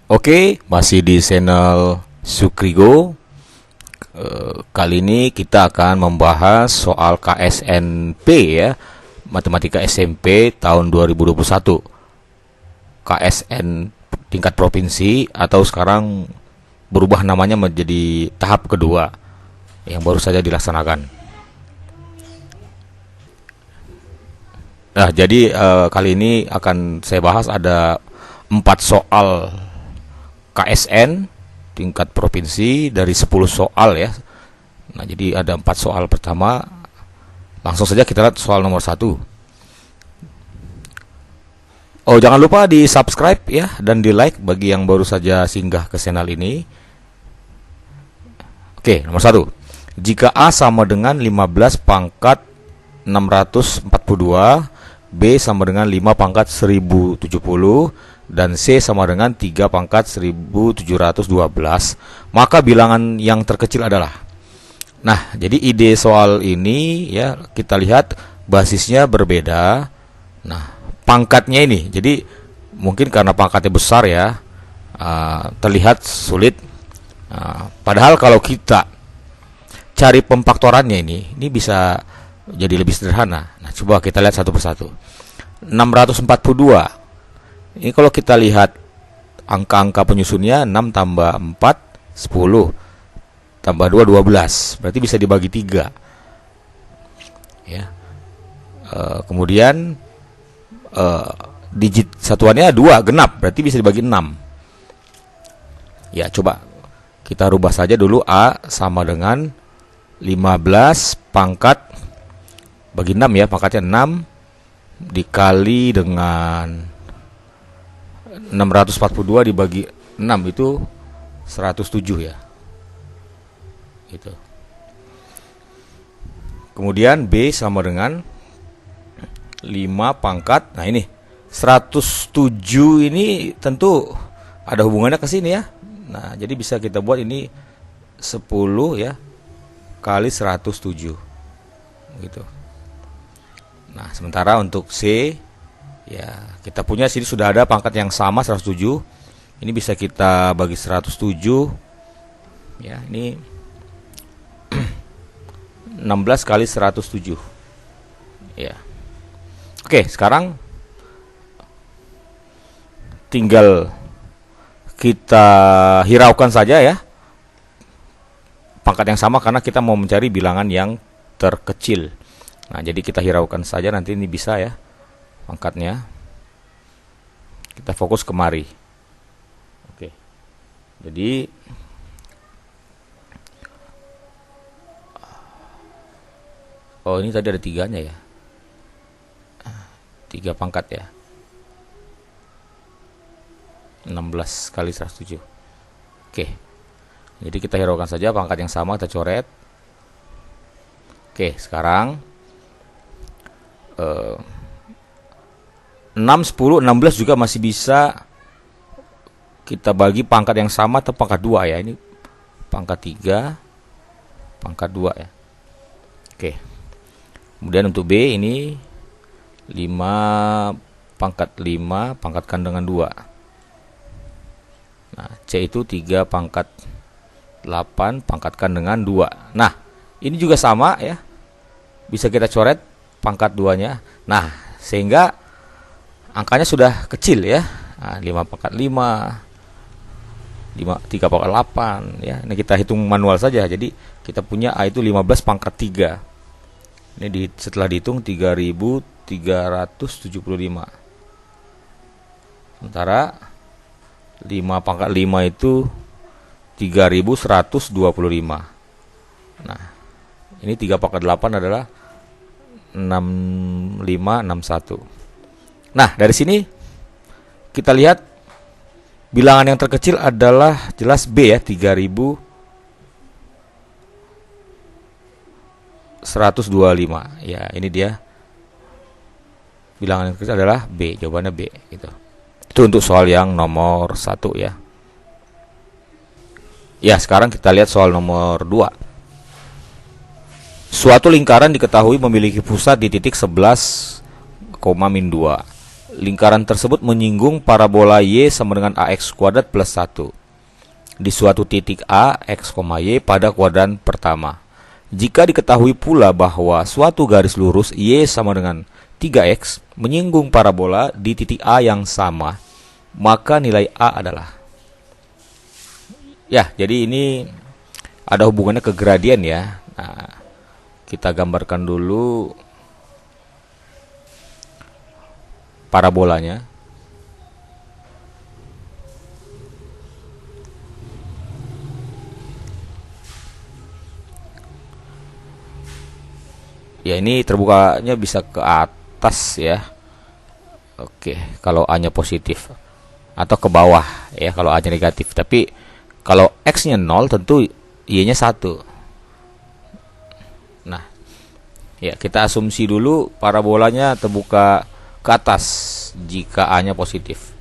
Oke, masih di channel Sukrigo. Kali ini kita akan membahas soal KSNP ya, Matematika SMP tahun 2021. KSN tingkat provinsi atau sekarang berubah namanya menjadi tahap kedua yang baru saja dilaksanakan. Nah, jadi kali ini akan saya bahas ada 4 soal KSN tingkat provinsi dari 10 soal ya. Nah, jadi ada 4 soal pertama. Langsung saja kita lihat soal nomor 1. Oh, jangan lupa di subscribe ya dan di like bagi yang baru saja singgah ke channel ini. Oke, nomor 1. Jika A sama dengan 15 pangkat 642, B sama dengan 5 pangkat 1070, dan C sama dengan 3 pangkat 1712, maka bilangan yang terkecil adalah. Nah, jadi ide soal ini ya, kita lihat basisnya berbeda. Nah, pangkatnya ini, jadi mungkin karena pangkatnya besar ya, terlihat sulit. Padahal kalau kita cari pemfaktorannya ini bisa jadi lebih sederhana. Nah, coba kita lihat satu persatu. 642. Ini kalau kita lihat angka-angka penyusunnya, 6 tambah 4 10, tambah 2 12, berarti bisa dibagi 3 ya. Kemudian digit satuannya 2 genap, berarti bisa dibagi 6 ya. Coba kita rubah saja dulu. A sama dengan 15 pangkat bagi 6 ya, pangkatnya 6 dikali dengan 642 dibagi 6 itu 107 ya. Gitu. Kemudian B sama dengan 5 pangkat. Nah, ini 107 ini tentu ada hubungannya ke sini ya. Nah, jadi bisa kita buat ini 10 ya kali 107. Gitu. Nah, sementara untuk C ya, kita punya sini sudah ada pangkat yang sama 107. Ini bisa kita bagi 107 ya, ini 16 kali 107 ya. Oke, sekarang tinggal kita hiraukan saja ya pangkat yang sama, karena kita mau mencari bilangan yang terkecil. Nah, jadi kita hiraukan saja, nanti ini bisa ya pangkatnya. Kita fokus kemari. Oke. Jadi ini tadi ada 3-nya ya. 3 pangkat ya. 16 kali 107. Oke. Jadi kita hiraukan saja pangkat yang sama, kita coret. Oke, sekarang 6, 10, 16 juga masih bisa kita bagi pangkat yang sama atau pangkat 2 ya. Ini pangkat 3, pangkat 2 ya. Oke. Kemudian untuk B ini 5 pangkat 5 pangkatkan dengan 2. Nah, C itu 3 pangkat 8 pangkatkan dengan 2. Nah, ini juga sama ya. Bisa kita coret pangkat 2-nya. Nah, sehingga angkanya sudah kecil ya. Nah, 5 pangkat 5, 3 pangkat 8 ya. Ini kita hitung manual saja. Jadi kita punya A itu 15 pangkat 3. Ini setelah dihitung 3.375. Sementara 5 pangkat 5 itu 3.125. Nah, ini 3 pangkat 8 adalah 6561. Nah, dari sini kita lihat bilangan yang terkecil adalah jelas B ya, 3.125. Ya, ini dia. Bilangan yang terkecil adalah B, jawabannya B gitu. Itu untuk soal yang nomor 1 ya. Ya, sekarang kita lihat soal nomor 2. Suatu lingkaran diketahui memiliki pusat di titik 11, -2. lingkaran tersebut menyinggung parabola Y sama dengan AX kuadrat plus 1 di suatu titik A, X, Y pada kuadran pertama. Jika diketahui pula bahwa suatu garis lurus Y sama dengan 3X menyinggung parabola di titik A yang sama, maka nilai A adalah. Ya, jadi ini ada hubungannya ke gradien ya. Nah, kita gambarkan dulu parabolanya. Ya, ini terbukanya bisa ke atas ya. Oke, kalau A-nya positif, atau ke bawah ya kalau A-nya negatif. Tapi kalau X-nya 0 tentu Y-nya 1. Nah, ya kita asumsi dulu parabolanya terbuka ke atas jika A-nya positif.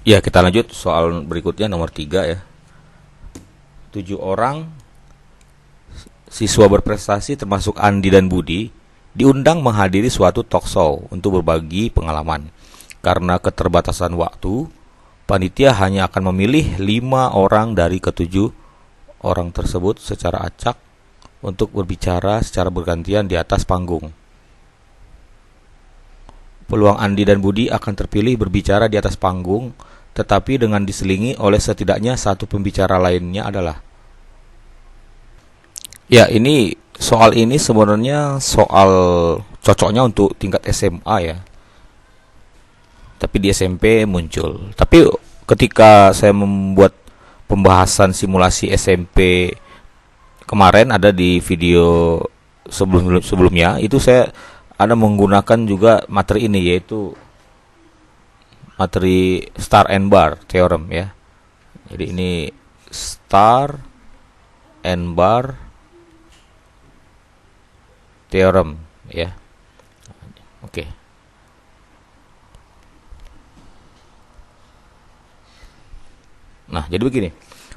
Ya, kita lanjut soal berikutnya nomor 3 ya. 7 orang siswa berprestasi termasuk Andi dan Budi diundang menghadiri suatu talk show untuk berbagi pengalaman. Karena keterbatasan waktu, panitia hanya akan memilih 5 orang dari ke-7 orang tersebut secara acak untuk berbicara secara bergantian di atas panggung. Peluang Andi dan Budi akan terpilih berbicara di atas panggung, tetapi dengan diselingi oleh setidaknya satu pembicara lainnya adalah. Ya, soal ini sebenarnya soal cocoknya untuk tingkat SMA ya. Tapi di SMP muncul. Tapi ketika saya membuat pembahasan simulasi SMP kemarin, ada di video sebelumnya, itu saya ada menggunakan juga materi ini, yaitu materi star and bar theorem ya. Jadi ini star and bar theorem ya. Oke. Nah, jadi begini.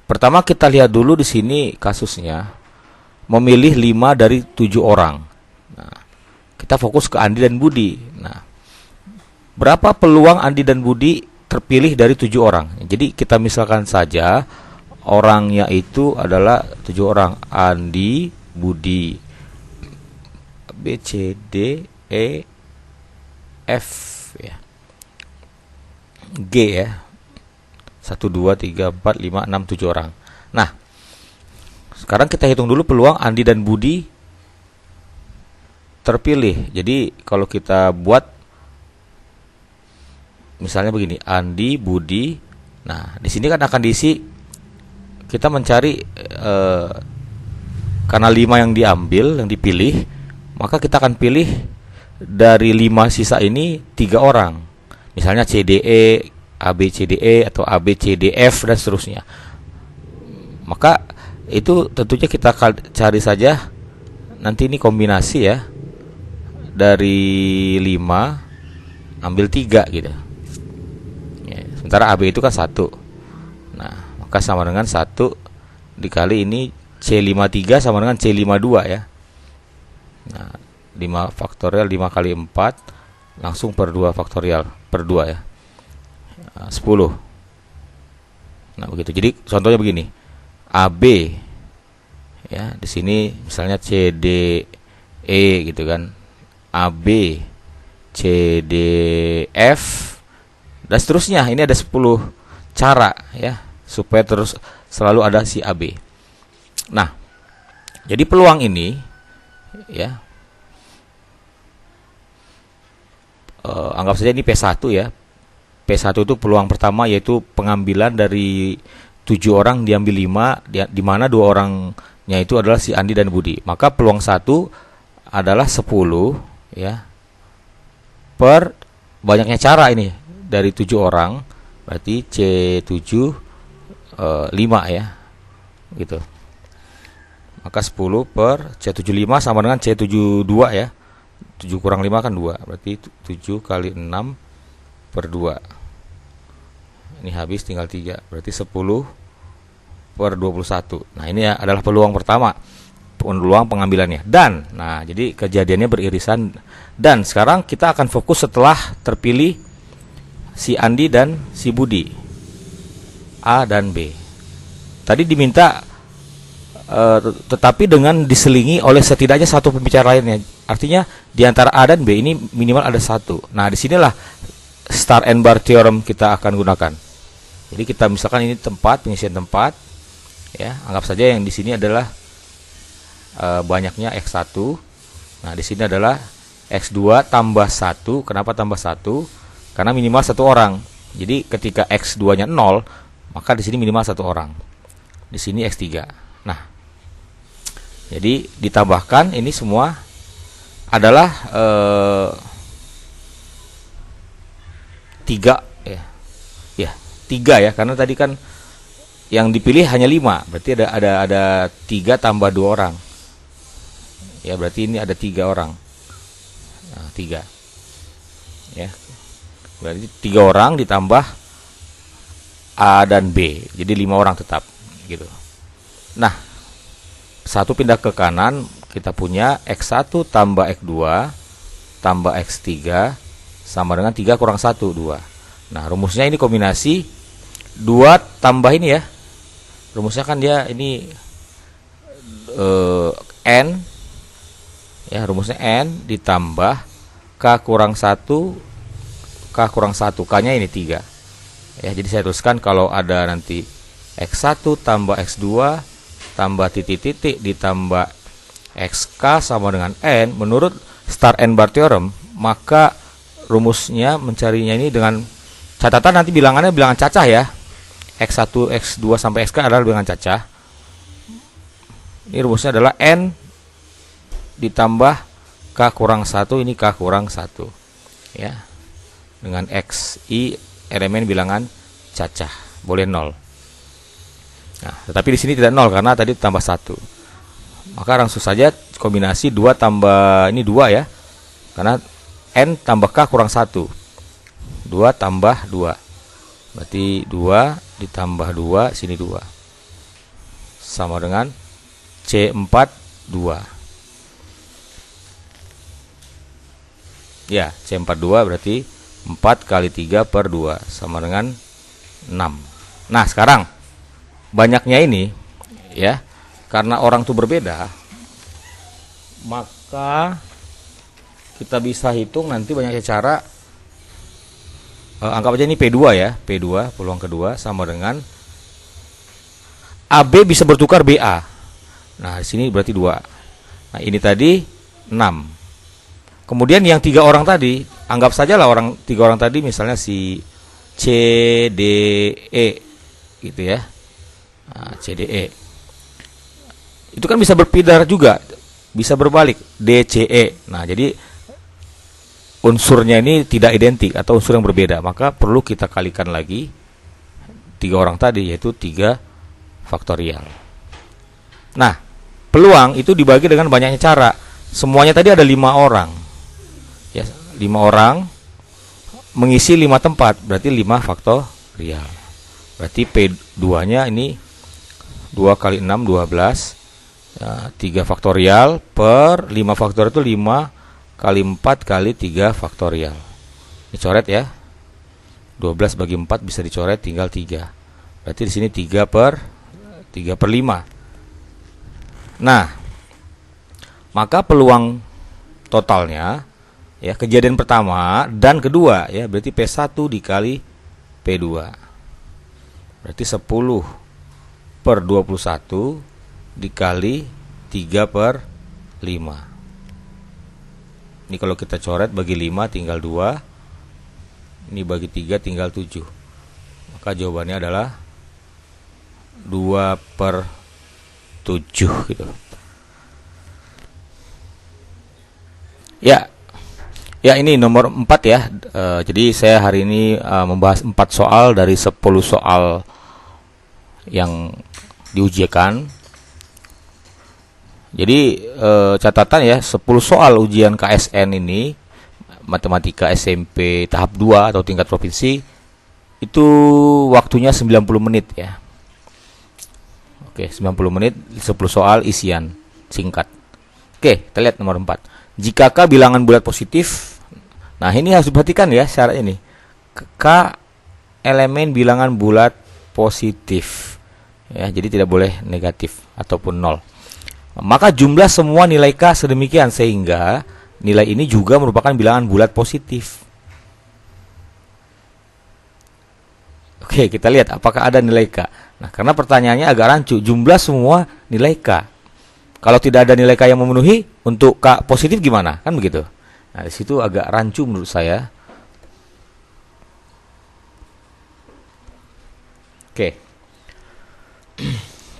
Pertama kita lihat dulu di sini kasusnya memilih 5 dari 7 orang. Nah, kita fokus ke Andi dan Budi. Nah, berapa peluang Andi dan Budi terpilih dari 7 orang? Jadi kita misalkan saja orangnya itu adalah 7 orang. Andi, Budi, B, C, D, E, F ya. G ya. 1, 2, 3, 4, 5, 6, 7 orang. Nah, sekarang kita hitung dulu peluang Andi dan Budi terpilih. Jadi kalau kita buat misalnya begini, Andi, Budi. Nah, di sini kan akan diisi, kita mencari karena 5 yang diambil, yang dipilih, maka kita akan pilih dari 5 sisa ini 3 orang. Misalnya CDE, ABCDE atau ABCDF dan seterusnya. Maka itu tentunya kita cari saja nanti ini kombinasi ya. Dari 5 ambil 3 gitu. Ya, sementara AB itu kan 1. Nah, maka sama dengan 1 dikali ini C53 sama dengan C52 ya. Nah, 5 faktorial 5 kali 4 langsung per 2 faktorial per 2 ya. 10. Nah, begitu. Jadi contohnya begini. AB ya, di sini misalnya CDE gitu kan. AB, CDF dan seterusnya. Ini ada 10 cara ya supaya terus selalu ada si AB. Nah, jadi peluang ini ya, anggap saja ini P1 ya. P1 itu peluang pertama, yaitu pengambilan dari 7 orang diambil 5, di mana 2 orangnya itu adalah si Andi dan Budi. Maka peluang 1 adalah 10 ya per banyaknya cara ini dari 7 orang, berarti C7 5 ya gitu. Maka 10 per C75 sama dengan C72 ya. 7 kurang 5 kan 2, berarti 7 kali 6 per 2. Ini habis tinggal 3, berarti 10 per 21. Nah, ini ya adalah peluang pertama, peluang pengambilannya. Dan, nah jadi kejadiannya beririsan. Dan sekarang kita akan fokus setelah terpilih si Andi dan si Budi, A dan B. Tadi diminta tetapi dengan diselingi oleh setidaknya satu pembicara lainnya. Artinya di antara A dan B ini minimal ada 1. Nah, disinilah star and bar theorem kita akan gunakan. Jadi kita misalkan ini tempat, pengisian tempat ya, anggap saja yang di sini adalah banyaknya X1. Nah, di sini adalah X2 tambah 1. Kenapa tambah 1? Karena minimal 1 orang. Jadi ketika X2-nya 0, maka di sini minimal 1 orang. Di sini X3. Nah, jadi ditambahkan ini semua adalah 3 ya. Ya, 3 ya, karena tadi kan yang dipilih hanya 5. Berarti ada 3 tambah 2 orang. Ya, berarti ini ada 3 orang. Nah, 3. Ya. Berarti 3 orang ditambah A dan B. Jadi 5 orang tetap gitu. Nah, satu pindah ke kanan, kita punya X1 tambah X2 tambah X3 sama dengan 3 kurang 1, 2. Nah, rumusnya ini kombinasi 2 tambah ini ya. Rumusnya kan dia ini N ya, rumusnya N ditambah K kurang 1 K kurang 1, K-nya ini 3 ya. Jadi saya tuliskan kalau ada nanti X1 tambah X2 tambah titik-titik ditambah XK sama dengan N menurut Star N bar theorem, maka rumusnya mencarinya ini dengan catatan nanti bilangannya bilangan cacah ya. X1, X2 sampai XK adalah bilangan cacah. Ini rumusnya adalah N ditambah K kurang 1, ini K kurang 1 ya, dengan XI elemen bilangan cacah, boleh 0. Nah, tetapi di sini tidak 0 karena tadi tambah 1. Maka langsung saja kombinasi 2 tambah ini 2 ya, karena N tambah K kurang 1, 2 tambah 2, berarti 2 ditambah 2, sini 2 sama dengan C4 2 ya. C4 2 berarti 4 kali 3 per 2 sama dengan 6. Nah, sekarang banyaknya ini ya, karena orang itu berbeda, maka kita bisa hitung nanti banyaknya cara. Anggap aja ini P2 ya, P2 peluang kedua sama dengan AB bisa bertukar BA. Nah, di sini berarti 2. Nah, ini tadi 6. Kemudian yang 3 orang tadi, anggap saja lah 3 orang tadi misalnya si C, D, E gitu ya. Nah, C, D, E. Itu kan bisa berpindah juga, bisa berbalik D, C, E. Nah, jadi unsurnya ini tidak identik atau unsur yang berbeda, maka perlu kita kalikan lagi 3 orang tadi, yaitu 3 faktorial. Nah, peluang itu dibagi dengan banyaknya cara. Semuanya tadi ada 5 orang ya, 5 orang mengisi 5 tempat, berarti 5 faktorial. Berarti P2 nya ini 2 kali 6 12 ya, 3 faktorial per 5 faktorial itu 5 kali 4 kali 3 faktorial. Dicoret ya. 12 bagi 4 bisa dicoret, tinggal 3. Berarti di sini 3 per 5. Nah, maka peluang totalnya ya, kejadian pertama dan kedua ya, berarti P1 dikali P2. Berarti 10 per 21 dikali 3 per 5. Ini kalau kita coret bagi 5 tinggal 2. Ini bagi 3 tinggal 7. Maka jawabannya adalah 2 per 7 gitu. Ya. Ya, ini nomor 4 ya. Jadi saya hari ini membahas 4 soal dari 10 soal yang diujikan. Jadi catatan ya, 10 soal ujian KSN ini matematika SMP tahap 2 atau tingkat provinsi itu waktunya 90 menit ya. Oke, 90 menit 10 soal isian singkat. Oke, kita lihat nomor 4. Jika K bilangan bulat positif, nah ini harus diperhatikan ya syarat ini. K elemen bilangan bulat positif. Ya, jadi tidak boleh negatif ataupun 0. Maka jumlah semua nilai K sedemikian sehingga nilai ini juga merupakan bilangan bulat positif. Oke, kita lihat apakah ada nilai K. Nah, karena pertanyaannya agak rancu, jumlah semua nilai K. Kalau tidak ada nilai K yang memenuhi, untuk K positif gimana? Kan begitu. Nah, di situ agak rancu menurut saya. Oke.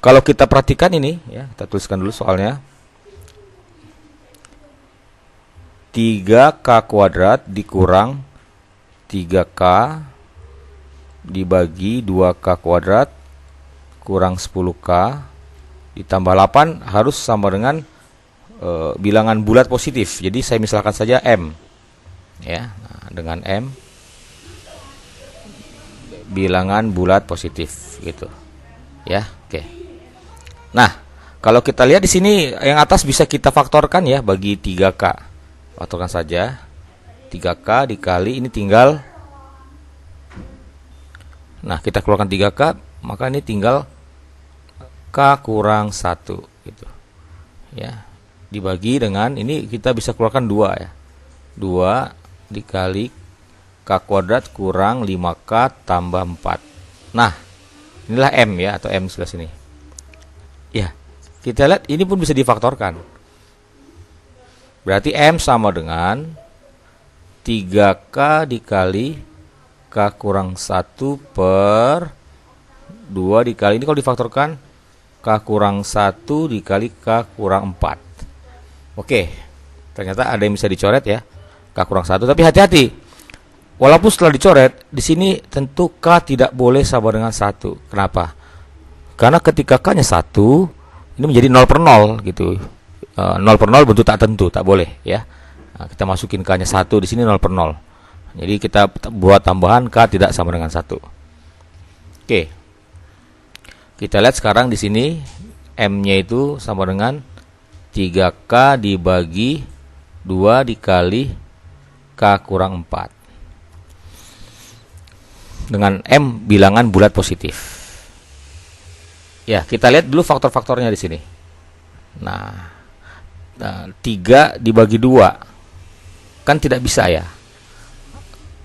Kalau kita perhatikan ini ya, kita tuliskan dulu soalnya. 3K kuadrat dikurang 3K dibagi 2K kuadrat kurang 10K ditambah 8 harus sama dengan bilangan bulat positif. Jadi saya misalkan saja M ya. Nah, dengan M bilangan bulat positif gitu. Ya, oke. Nah, kalau kita lihat di sini yang atas bisa kita faktorkan ya bagi 3K. Faktorkan saja. 3K dikali ini tinggal. Nah, kita keluarkan 3K, maka ini tinggal K kurang 1 gitu. Ya. Dibagi dengan ini kita bisa keluarkan 2 ya. 2 dikali K kuadrat kurang 5K tambah 4. Nah, inilah M ya, atau M sebelah sini. Ya, kita lihat ini pun bisa difaktorkan. Berarti M sama dengan 3K dikali K kurang 1 per 2 dikali, ini kalau difaktorkan K kurang 1 dikali K kurang 4. Oke, ternyata ada yang bisa dicoret ya, K kurang 1. Tapi hati-hati, walaupun setelah dicoret, di sini tentu K tidak boleh sama dengan 1. Kenapa? Karena ketika K-nya 1, ini menjadi 0 per 0 gitu. 0 per 0 bentuk tak tentu, tak boleh ya. Nah, kita masukin K-nya 1 di sini 0 per 0. Jadi kita buat tambahan K tidak sama dengan 1. Oke. Kita lihat sekarang di sini M-nya itu sama dengan 3K dibagi 2 dikali K kurang 4. Dengan M bilangan bulat positif. Ya, kita lihat dulu faktor-faktornya di sini. Nah, 3 dibagi 2 kan tidak bisa ya.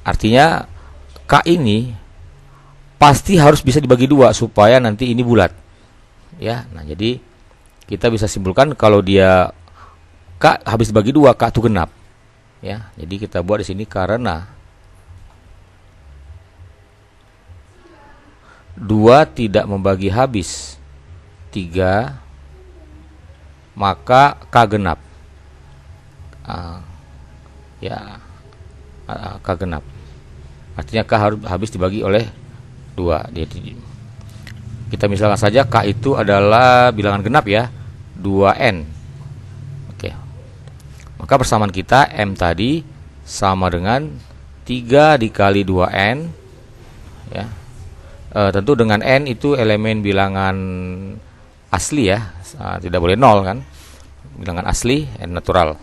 Artinya K ini pasti harus bisa dibagi 2 supaya nanti ini bulat. Ya, nah jadi kita bisa simpulkan kalau dia K habis dibagi 2, K itu genap. Ya, jadi kita buat di sini karena 2 tidak membagi habis 3, maka K genap. K genap. Artinya K harus habis dibagi oleh 2. Jadi kita misalkan saja K itu adalah bilangan genap ya, 2N. Oke. Maka persamaan kita M tadi sama dengan 3 dikali 2N ya. Tentu dengan N itu elemen bilangan asli ya, tidak boleh 0 kan, bilangan asli N natural,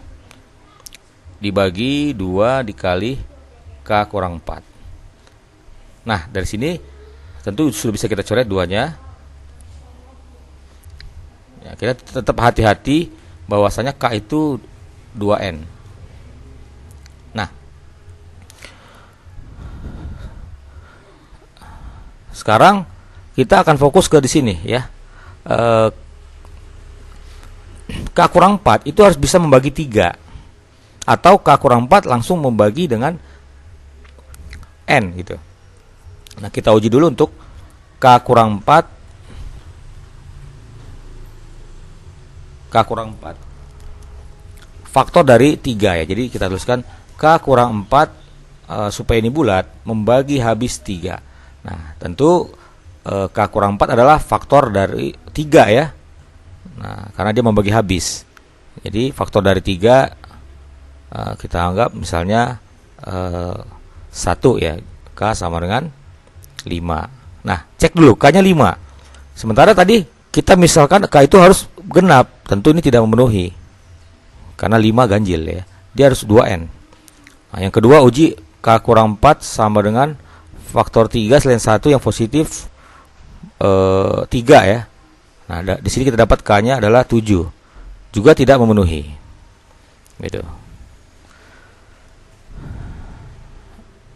dibagi 2 dikali K kurang 4. Nah, dari sini tentu sudah bisa kita coret 2-nya ya. Kita tetap hati-hati bahwasanya K itu 2N. Nah, sekarang kita akan fokus ke di sini ya. K kurang 4 itu harus bisa membagi 3, atau K kurang 4 langsung membagi dengan N gitu. Nah, kita uji dulu untuk K kurang 4. K kurang 4 faktor dari 3 ya. Jadi kita tuliskan K kurang 4 supaya ini bulat membagi habis 3. Nah, tentu K kurang 4 adalah faktor dari 3 ya. Nah, karena dia membagi habis. Jadi faktor dari 3 kita anggap misalnya 1 ya. K sama dengan 5. Nah, cek dulu K-nya 5. Sementara tadi kita misalkan K itu harus genap. Tentu ini tidak memenuhi. Karena 5 ganjil ya. Dia harus 2N. Nah, yang kedua uji K kurang 4 sama dengan faktor 3 selain 1 yang positif 3 ya. Nah, di sini kita dapat K-nya adalah 7. Juga tidak memenuhi. Gitu.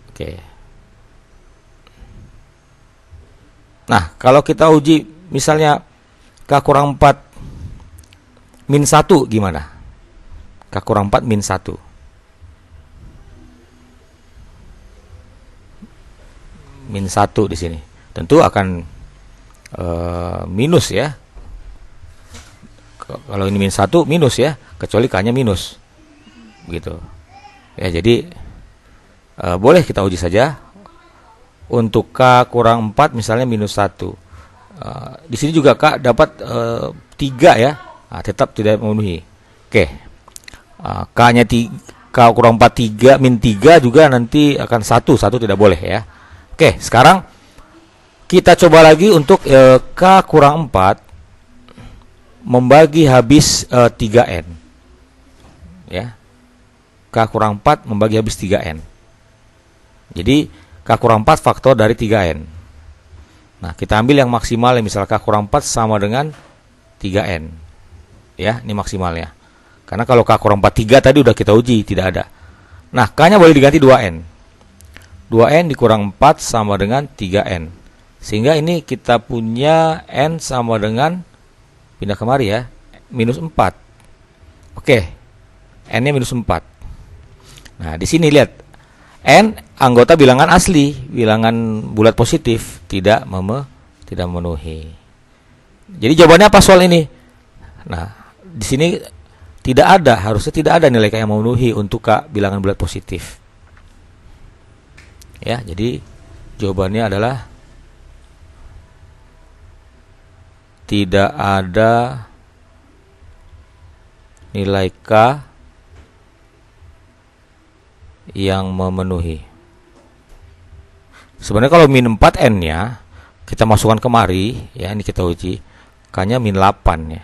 Oke. Nah, kalau kita uji misalnya K kurang 4 min 1 gimana? K kurang 4 min 1. Min 1 di sini. Tentu akan minus ya. Kalau ini min 1 minus ya, kecuali K-nya minus. Begitu. Ya, jadi boleh kita uji saja. Untuk K kurang 4 misalnya minus 1. Di sini juga K dapat 3 ya. Nah, tetap tidak memenuhi. Oke. K-nya K kurang 4 3 min 3 juga nanti akan 1 tidak boleh ya. Oke, sekarang Kita coba lagi untuk K kurang 4 membagi habis 3N. Ya. K kurang 4 membagi habis 3N. Jadi K kurang 4 faktor dari 3N. Nah, kita ambil yang maksimal, misal K kurang 4 sama dengan 3N. Ya, ini maksimalnya. Karena kalau K kurang 4 3 tadi udah kita uji, tidak ada. Nah, K-nya boleh diganti 2N. 2N dikurang 4 sama dengan 3N. Sehingga ini kita punya N sama dengan, pindah kemari ya, minus 4. Oke, N-nya minus 4. Nah, di sini lihat, N anggota bilangan asli, bilangan bulat positif, tidak memenuhi. Jadi jawabannya apa soal ini? Nah, di sini tidak ada, harusnya tidak ada nilai K yang memenuhi untuk K bilangan bulat positif. Ya, jadi jawabannya adalah tidak ada nilai K yang memenuhi. Sebenarnya kalau min 4N-nya kita masukkan kemari, ya ini kita uji, K-nya min 8 ya.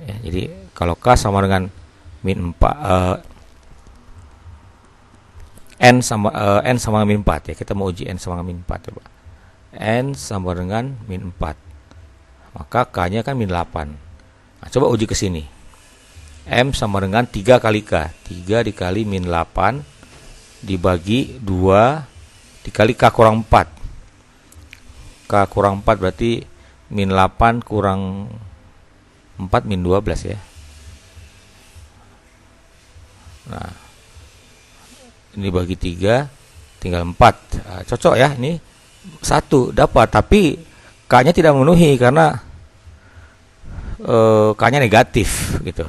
Ya, jadi kalau K sama dengan min 4 N sama min 4 ya. Kita mau uji N sama min 4 coba. N sama dengan min 4. Maka K-nya kan min 8. Nah, coba uji ke sini. M sama dengan 3 kali K. 3 dikali min 8 dibagi 2 dikali K kurang 4. K kurang 4 berarti min 8 kurang 4 min 12 ya. Nah, ini bagi 3 tinggal 4. Nah, cocok ya, ini 1 dapat, tapi K-nya tidak memenuhi karena K-nya negatif gitu.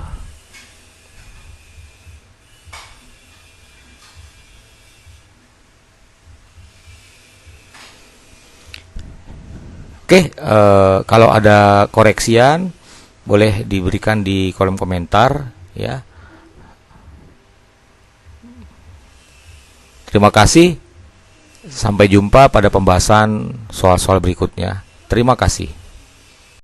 Oke, kalau ada koreksian boleh diberikan di kolom komentar ya. Terima kasih. Sampai jumpa pada pembahasan soal-soal berikutnya. Terima kasih.